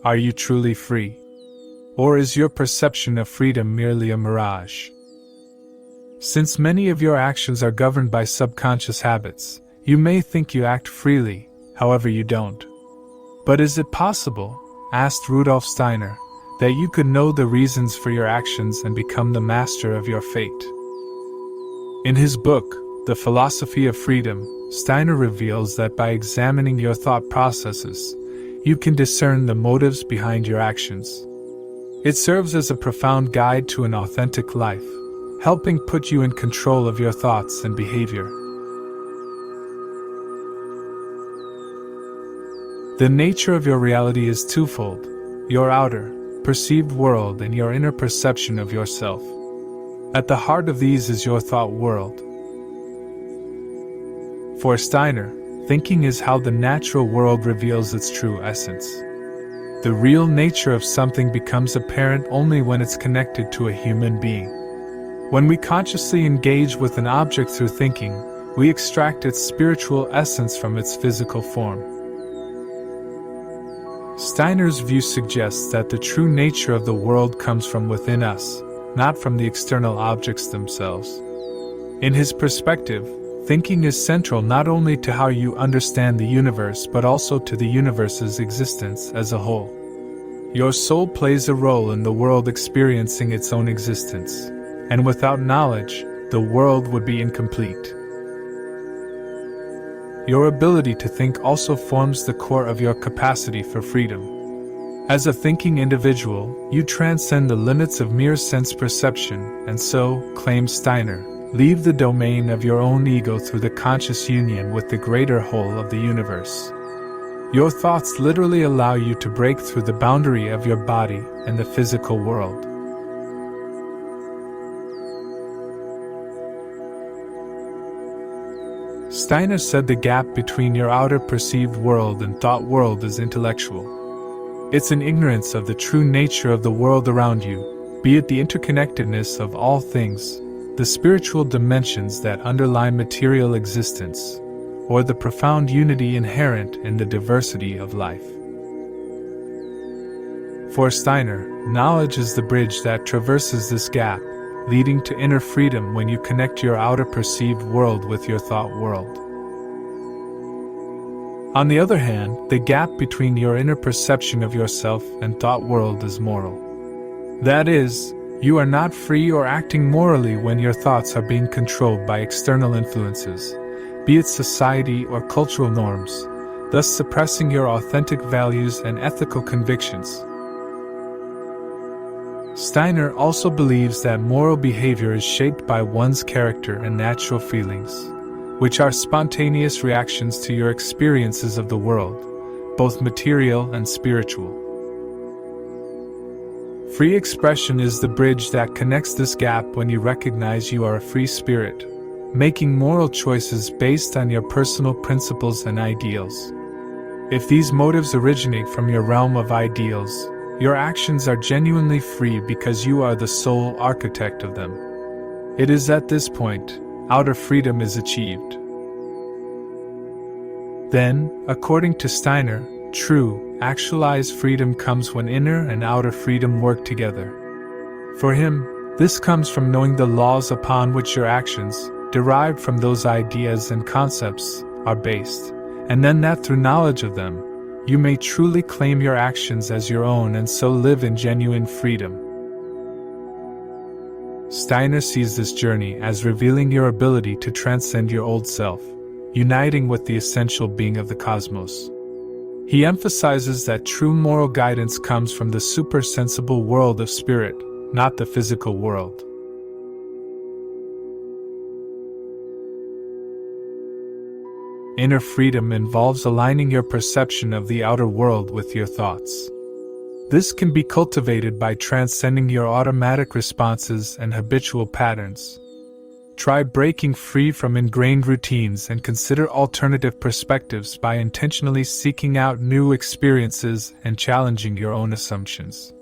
Are you truly free? Or is your perception of freedom merely a mirage? Since many of your actions are governed by subconscious habits, you may think you act freely, however you don't. But is it possible, asked Rudolf Steiner, that you could know the reasons for your actions and become the master of your fate? In his book, The Philosophy of Freedom, Steiner reveals that by examining your thought processes, you can discern the motives behind your actions. It serves as a profound guide to an authentic life, helping put you in control of your thoughts and behavior. The nature of your reality is twofold: your outer, perceived world and your inner perception of yourself. At the heart of these is your thought world. For Steiner, thinking is how the natural world reveals its true essence. The real nature of something becomes apparent only when it's connected to a human being. When we consciously engage with an object through thinking, we extract its spiritual essence from its physical form. Steiner's view suggests that the true nature of the world comes from within us, not from the external objects themselves. In his perspective, thinking is central not only to how you understand the universe but also to the universe's existence as a whole. Your soul plays a role in the world experiencing its own existence, and without knowledge, the world would be incomplete. Your ability to think also forms the core of your capacity for freedom. As a thinking individual, you transcend the limits of mere sense perception and so, claims Steiner, leave the domain of your own ego through the conscious union with the greater whole of the universe. Your thoughts literally allow you to break through the boundary of your body and the physical world. Steiner said the gap between your outer perceived world and thought world is intellectual. It's an ignorance of the true nature of the world around you, be it the interconnectedness of all things, the spiritual dimensions that underlie material existence, or the profound unity inherent in the diversity of life. For Steiner, knowledge is the bridge that traverses this gap, leading to inner freedom when you connect your outer perceived world with your thought world. On the other hand, the gap between your inner perception of yourself and thought world is moral. That is, you are not free or acting morally when your thoughts are being controlled by external influences, be it society or cultural norms, thus suppressing your authentic values and ethical convictions. Steiner also believes that moral behavior is shaped by one's character and natural feelings, which are spontaneous reactions to your experiences of the world, both material and spiritual. Free expression is the bridge that connects this gap when you recognize you are a free spirit, making moral choices based on your personal principles and ideals. If these motives originate from your realm of ideals, your actions are genuinely free because you are the sole architect of them. It is at this point, outer freedom is achieved. Then, according to Steiner, true, actualized freedom comes when inner and outer freedom work together. For him, this comes from knowing the laws upon which your actions, derived from those ideas and concepts, are based, and then that through knowledge of them, you may truly claim your actions as your own and so live in genuine freedom. Steiner sees this journey as revealing your ability to transcend your old self, uniting with the essential being of the cosmos. He emphasizes that true moral guidance comes from the supersensible world of spirit, not the physical world. Inner freedom involves aligning your perception of the outer world with your thoughts. This can be cultivated by transcending your automatic responses and habitual patterns. Try breaking free from ingrained routines and consider alternative perspectives by intentionally seeking out new experiences and challenging your own assumptions.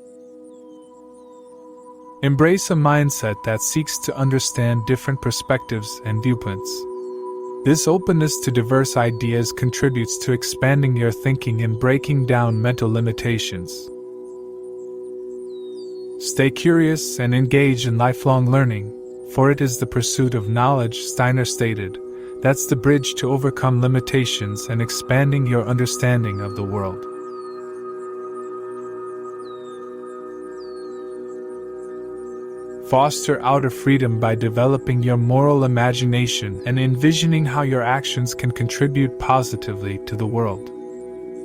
Embrace a mindset that seeks to understand different perspectives and viewpoints. This openness to diverse ideas contributes to expanding your thinking and breaking down mental limitations. Stay curious and engage in lifelong learning, for it is the pursuit of knowledge, Steiner stated, that's the bridge to overcome limitations and expanding your understanding of the world. Foster outer freedom by developing your moral imagination and envisioning how your actions can contribute positively to the world.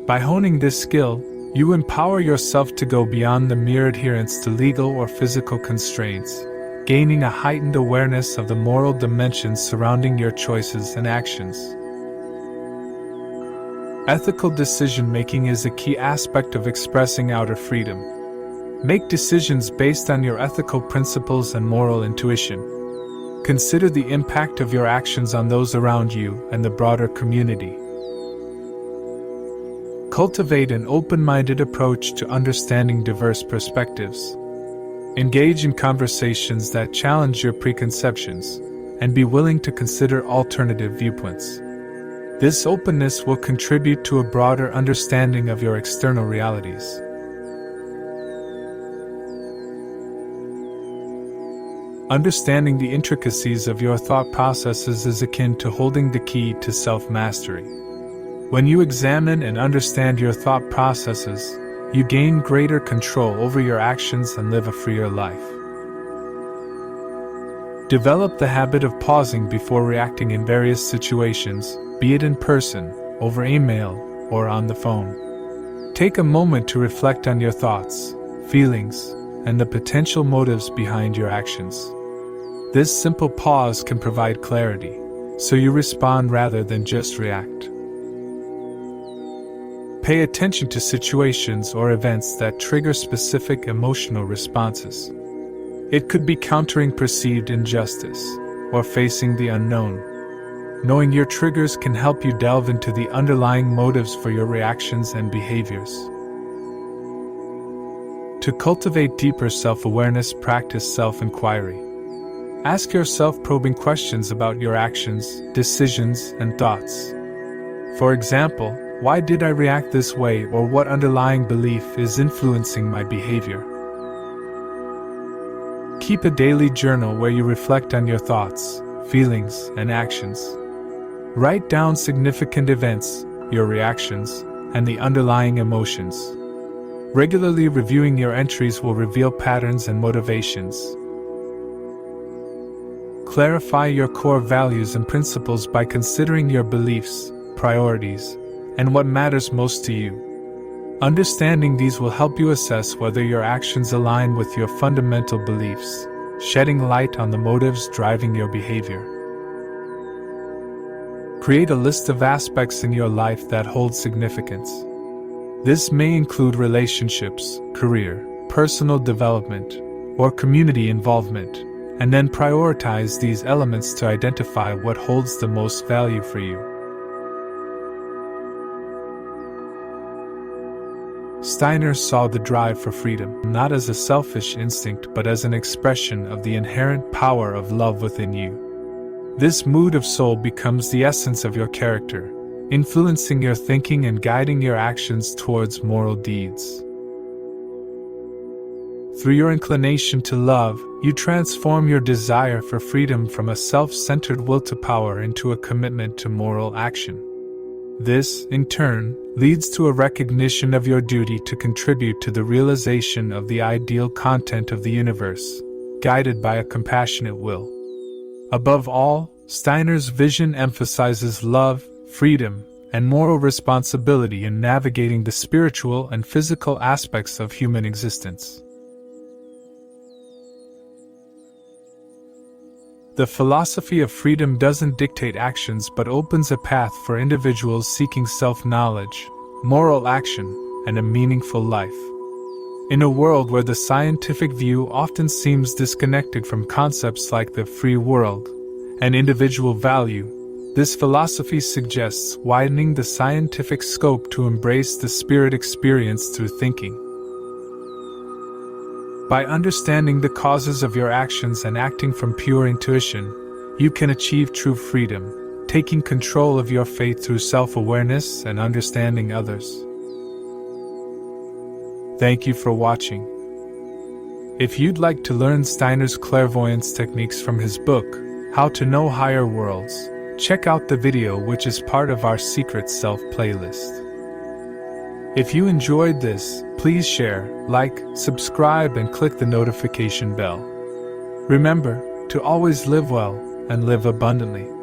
By honing this skill, you empower yourself to go beyond the mere adherence to legal or physical constraints, gaining a heightened awareness of the moral dimensions surrounding your choices and actions. Ethical decision-making is a key aspect of expressing outer freedom. Make decisions based on your ethical principles and moral intuition. Consider the impact of your actions on those around you and the broader community. Cultivate an open-minded approach to understanding diverse perspectives. Engage in conversations that challenge your preconceptions, and be willing to consider alternative viewpoints. This openness will contribute to a broader understanding of your external realities. Understanding the intricacies of your thought processes is akin to holding the key to self-mastery. When you examine and understand your thought processes, you gain greater control over your actions and live a freer life. Develop the habit of pausing before reacting in various situations, be it in person, over email, or on the phone. Take a moment to reflect on your thoughts, feelings, and the potential motives behind your actions. This simple pause can provide clarity, so you respond rather than just react. Pay attention to situations or events that trigger specific emotional responses. It could be countering perceived injustice, or facing the unknown. Knowing your triggers can help you delve into the underlying motives for your reactions and behaviors. To cultivate deeper self-awareness, practice self-inquiry. Ask yourself probing questions about your actions, decisions, and thoughts. For example, why did I react this way, or what underlying belief is influencing my behavior? Keep a daily journal where you reflect on your thoughts, feelings, and actions. Write down significant events, your reactions, and the underlying emotions. Regularly reviewing your entries will reveal patterns and motivations. Clarify your core values and principles by considering your beliefs, priorities, and what matters most to you. Understanding these will help you assess whether your actions align with your fundamental beliefs, shedding light on the motives driving your behavior. Create a list of aspects in your life that hold significance. This may include relationships, career, personal development, or community involvement, and then prioritize these elements to identify what holds the most value for you. Steiner saw the drive for freedom not as a selfish instinct but as an expression of the inherent power of love within you. This mood of soul becomes the essence of your character, influencing your thinking and guiding your actions towards moral deeds. Through your inclination to love, you transform your desire for freedom from a self-centered will to power into a commitment to moral action. This, in turn, leads to a recognition of your duty to contribute to the realization of the ideal content of the universe, guided by a compassionate will. Above all, Steiner's vision emphasizes love, freedom, and moral responsibility in navigating the spiritual and physical aspects of human existence. The philosophy of freedom doesn't dictate actions but opens a path for individuals seeking self-knowledge, moral action, and a meaningful life. In a world where the scientific view often seems disconnected from concepts like the free world and individual value, this philosophy suggests widening the scientific scope to embrace the spirit experience through thinking. By understanding the causes of your actions and acting from pure intuition, you can achieve true freedom, taking control of your fate through self-awareness and understanding others. Thank you for watching. If you'd like to learn Steiner's clairvoyance techniques from his book, How to Know Higher Worlds, check out the video which is part of our Secret Self playlist. If you enjoyed this, please share, like, subscribe and click the notification bell. Remember to always live well and live abundantly.